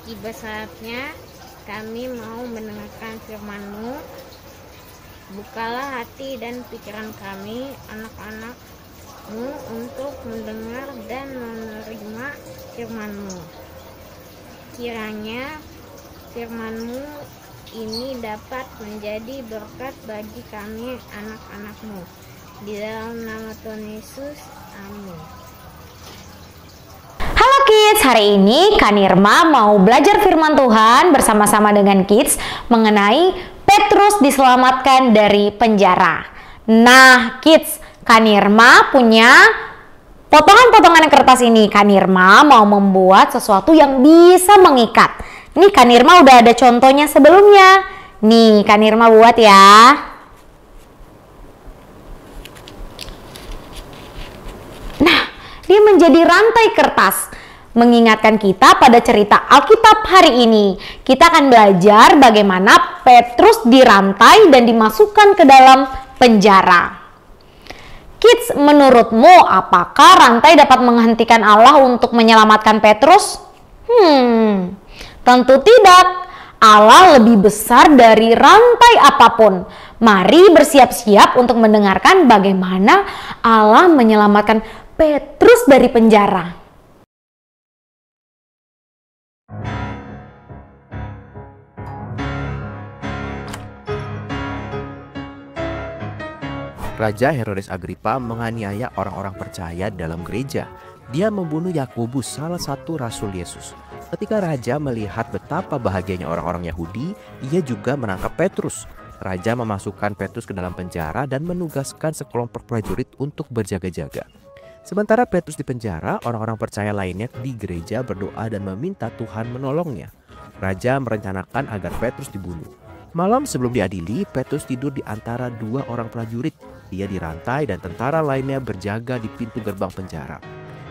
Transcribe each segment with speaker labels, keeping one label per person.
Speaker 1: Tiba saatnya kami mau mendengarkan firman-Mu. Bukalah hati dan pikiran kami, anak-anak-Mu, untuk mendengar dan menerima firman-Mu. Kiranya firman-Mu ini dapat menjadi berkat bagi kami, anak-anak-Mu. Di dalam nama Tuhan Yesus, amin.
Speaker 2: Halo Kids, hari ini Kak Nirma mau belajar firman Tuhan bersama-sama dengan Kids mengenai Petrus diselamatkan dari penjara. Nah Kids, Kak Nirma punya potongan-potongan kertas ini. Kak Nirma mau membuat sesuatu yang bisa mengikat. Ini Kak Nirma udah ada contohnya sebelumnya. Nih Kak Nirma buat ya. Nah, dia menjadi rantai kertas, mengingatkan kita pada cerita Alkitab hari ini. Kita akan belajar bagaimana Petrus dirantai dan dimasukkan ke dalam penjara. Kids, menurutmu apakah rantai dapat menghentikan Allah untuk menyelamatkan Petrus? Tentu tidak. Allah lebih besar dari rantai apapun. Mari bersiap-siap untuk mendengarkan bagaimana Allah menyelamatkan Petrus dari penjara.
Speaker 3: Raja Herodes Agripa menganiaya orang-orang percaya dalam gereja. Dia membunuh Yakobus, salah satu rasul Yesus. Ketika raja melihat betapa bahagianya orang-orang Yahudi, ia juga menangkap Petrus. Raja memasukkan Petrus ke dalam penjara dan menugaskan sekelompok prajurit untuk berjaga-jaga. Sementara Petrus di penjara, orang-orang percaya lainnya di gereja berdoa dan meminta Tuhan menolongnya. Raja merencanakan agar Petrus dibunuh. Malam sebelum diadili, Petrus tidur di antara dua orang prajurit. Dia dirantai dan tentara lainnya berjaga di pintu gerbang penjara.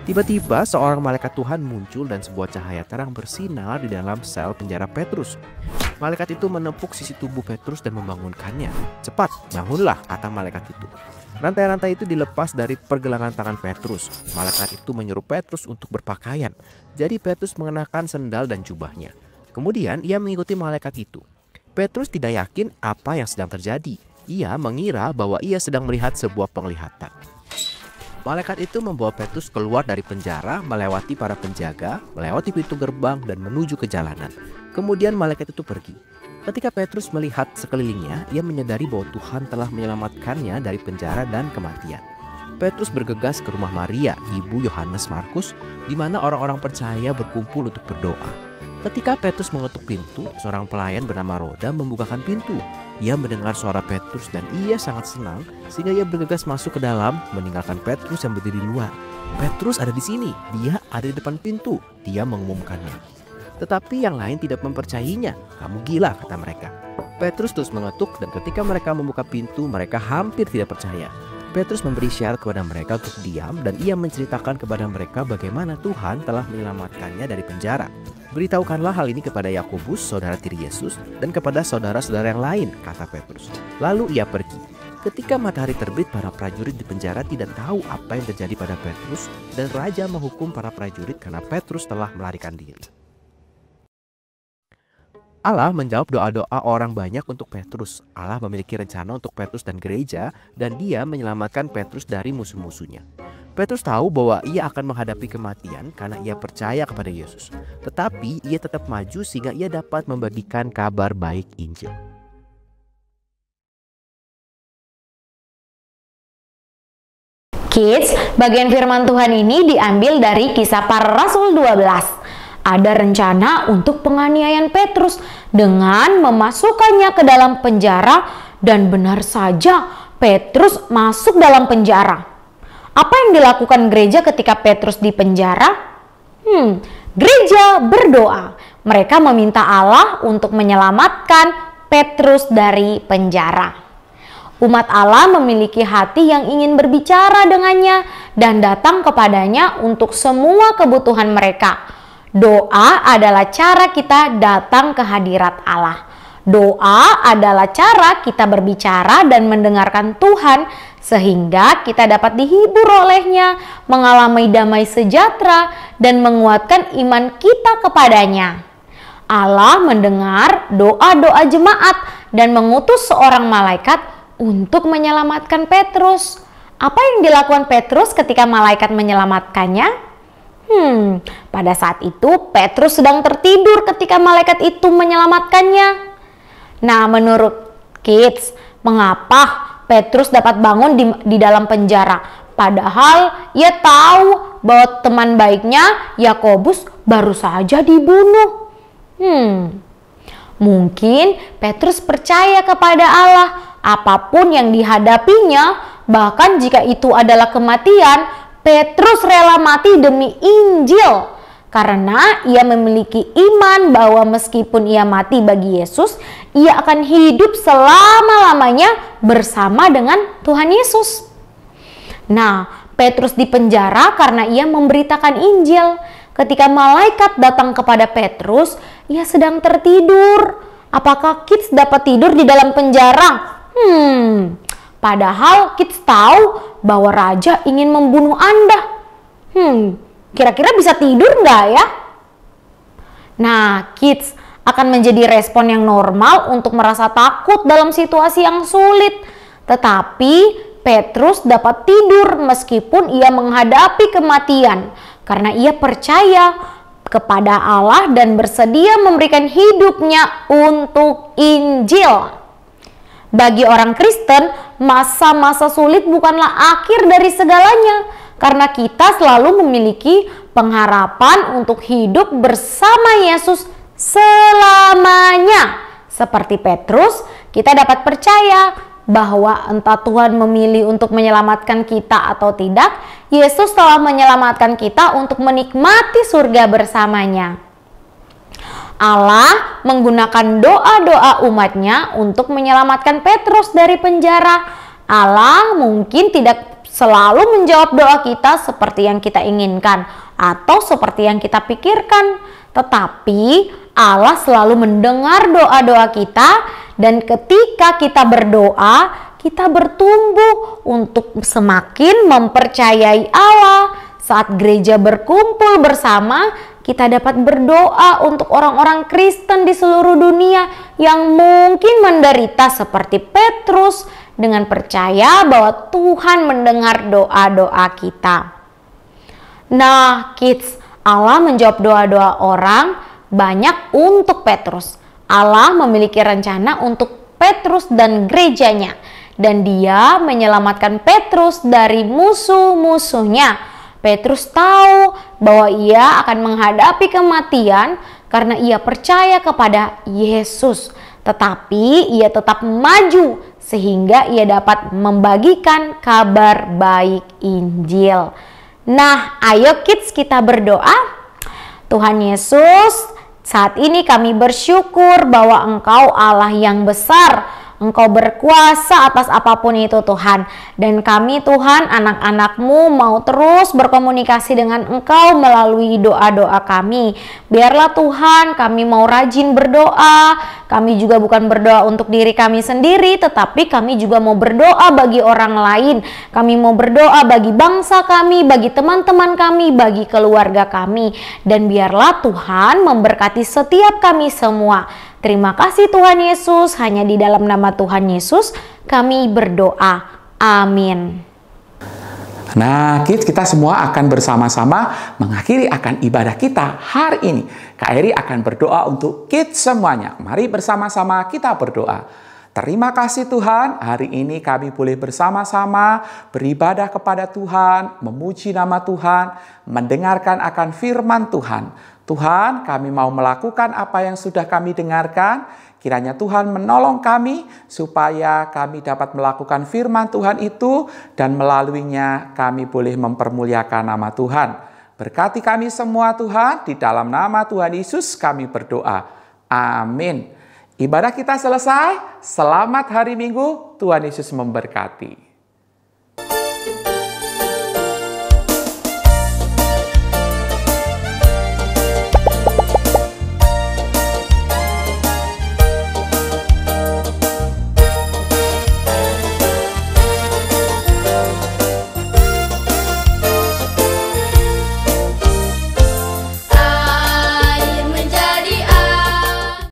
Speaker 3: Tiba-tiba seorang malaikat Tuhan muncul dan sebuah cahaya terang bersinar di dalam sel penjara Petrus. Malaikat itu menepuk sisi tubuh Petrus dan membangunkannya. "Cepat, bangunlah," kata malaikat itu. Rantai-rantai itu dilepas dari pergelangan tangan Petrus. Malaikat itu menyuruh Petrus untuk berpakaian. Jadi Petrus mengenakan sendal dan jubahnya. Kemudian ia mengikuti malaikat itu. Petrus tidak yakin apa yang sedang terjadi. Ia mengira bahwa ia sedang melihat sebuah penglihatan. Malaikat itu membawa Petrus keluar dari penjara, melewati para penjaga, melewati pintu gerbang, dan menuju ke jalanan. Kemudian malaikat itu pergi. Ketika Petrus melihat sekelilingnya, ia menyadari bahwa Tuhan telah menyelamatkannya dari penjara dan kematian. Petrus bergegas ke rumah Maria, ibu Yohanes Markus, di mana orang-orang percaya berkumpul untuk berdoa. Ketika Petrus mengetuk pintu, seorang pelayan bernama Roda membukakan pintu. Ia mendengar suara Petrus dan ia sangat senang sehingga ia bergegas masuk ke dalam, meninggalkan Petrus yang berdiri di luar. "Petrus ada di sini, dia ada di depan pintu," dia mengumumkannya. Tetapi yang lain tidak mempercayainya. "Kamu gila," kata mereka. Petrus terus mengetuk dan ketika mereka membuka pintu, mereka hampir tidak percaya. Petrus memberi syarat kepada mereka untuk diam dan ia menceritakan kepada mereka bagaimana Tuhan telah menyelamatkannya dari penjara. "Beritahukanlah hal ini kepada Yakobus, saudara tiri Yesus, dan kepada saudara-saudara yang lain," kata Petrus. Lalu ia pergi. Ketika matahari terbit, para prajurit di penjara tidak tahu apa yang terjadi pada Petrus, dan raja menghukum para prajurit karena Petrus telah melarikan diri. Allah menjawab doa-doa orang banyak untuk Petrus. Allah memiliki rencana untuk Petrus dan gereja, dan dia menyelamatkan Petrus dari musuh-musuhnya. Petrus tahu bahwa ia akan menghadapi kematian karena ia percaya kepada Yesus. Tetapi ia tetap maju sehingga ia dapat membagikan kabar baik Injil.
Speaker 2: Kids, bagian firman Tuhan ini diambil dari Kisah Para Rasul 12. Ada rencana untuk penganiayaan Petrus dengan memasukkannya ke dalam penjara dan benar saja Petrus masuk dalam penjara. Apa yang dilakukan gereja ketika Petrus di penjara? Gereja berdoa. Mereka meminta Allah untuk menyelamatkan Petrus dari penjara. Umat Allah memiliki hati yang ingin berbicara dengannya dan datang kepadanya untuk semua kebutuhan mereka. Doa adalah cara kita datang ke hadirat Allah. Doa adalah cara kita berbicara dan mendengarkan Tuhan sehingga kita dapat dihibur olehnya, mengalami damai sejahtera, dan menguatkan iman kita kepadanya. Allah mendengar doa-doa jemaat dan mengutus seorang malaikat untuk menyelamatkan Petrus. Apa yang dilakukan Petrus ketika malaikat menyelamatkannya? Pada saat itu Petrus sedang tertidur ketika malaikat itu menyelamatkannya. Nah, menurut Kids, mengapa Petrus dapat bangun di dalam penjara? Padahal ia tahu bahwa teman baiknya Yakobus baru saja dibunuh. Mungkin Petrus percaya kepada Allah. Apapun yang dihadapinya, bahkan jika itu adalah kematian, Petrus rela mati demi Injil. Karena ia memiliki iman bahwa meskipun ia mati bagi Yesus, ia akan hidup selama-lamanya bersama dengan Tuhan Yesus. Nah, Petrus dipenjara karena ia memberitakan Injil. Ketika malaikat datang kepada Petrus, ia sedang tertidur. Apakah Kids dapat tidur di dalam penjara? Padahal Kids tahu bahwa raja ingin membunuh Anda. Kira-kira bisa tidur nggak ya? Nah, Kids akan menjadi respon yang normal untuk merasa takut dalam situasi yang sulit. Tetapi Petrus dapat tidur meskipun ia menghadapi kematian karena ia percaya kepada Allah dan bersedia memberikan hidupnya untuk Injil. Bagi orang Kristen, masa-masa sulit bukanlah akhir dari segalanya, karena kita selalu memiliki pengharapan untuk hidup bersama Yesus selamanya. Seperti Petrus, kita dapat percaya bahwa entah Tuhan memilih untuk menyelamatkan kita atau tidak, Yesus telah menyelamatkan kita untuk menikmati surga bersamanya. Allah menggunakan doa-doa umatnya untuk menyelamatkan Petrus dari penjara. Allah mungkin tidak selalu menjawab doa kita seperti yang kita inginkan atau seperti yang kita pikirkan. Tetapi Allah selalu mendengar doa-doa kita, dan ketika kita berdoa, kita bertumbuh untuk semakin mempercayai Allah. Saat gereja berkumpul bersama, kita dapat berdoa untuk orang-orang Kristen di seluruh dunia yang mungkin menderita seperti Petrus, dengan percaya bahwa Tuhan mendengar doa-doa kita. Nah, Kids, Allah menjawab doa-doa orang banyak untuk Petrus. Allah memiliki rencana untuk Petrus dan gerejanya, dan Dia menyelamatkan Petrus dari musuh-musuhnya. Petrus tahu bahwa ia akan menghadapi kematian karena ia percaya kepada Yesus. Tetapi ia tetap maju sehingga ia dapat membagikan kabar baik Injil. Nah, ayo Kids, kita berdoa. Tuhan Yesus, saat ini kami bersyukur bahwa Engkau Allah yang besar. Engkau berkuasa atas apapun itu Tuhan. Dan kami Tuhan, anak-anak-Mu, mau terus berkomunikasi dengan Engkau melalui doa-doa kami. Biarlah Tuhan, kami mau rajin berdoa. Kami juga bukan berdoa untuk diri kami sendiri, tetapi kami juga mau berdoa bagi orang lain. Kami mau berdoa bagi bangsa kami, bagi teman-teman kami, bagi keluarga kami. Dan biarlah Tuhan memberkati setiap kami semua. Terima kasih Tuhan Yesus, hanya di dalam nama Tuhan Yesus kami berdoa. Amin.
Speaker 4: Nah, kita semua akan bersama-sama mengakhiri akan ibadah kita hari ini. Kak Eri akan berdoa untuk kita semuanya. Mari bersama-sama kita berdoa. Terima kasih Tuhan, hari ini kami boleh bersama-sama beribadah kepada Tuhan, memuji nama Tuhan, mendengarkan akan firman Tuhan. Tuhan, kami mau melakukan apa yang sudah kami dengarkan. Kiranya Tuhan menolong kami supaya kami dapat melakukan firman Tuhan itu dan melaluinya kami boleh mempermuliakan nama Tuhan. Berkati kami semua Tuhan, di dalam nama Tuhan Yesus kami berdoa. Amin. Ibadah kita selesai. Selamat hari Minggu. Tuhan Yesus memberkati.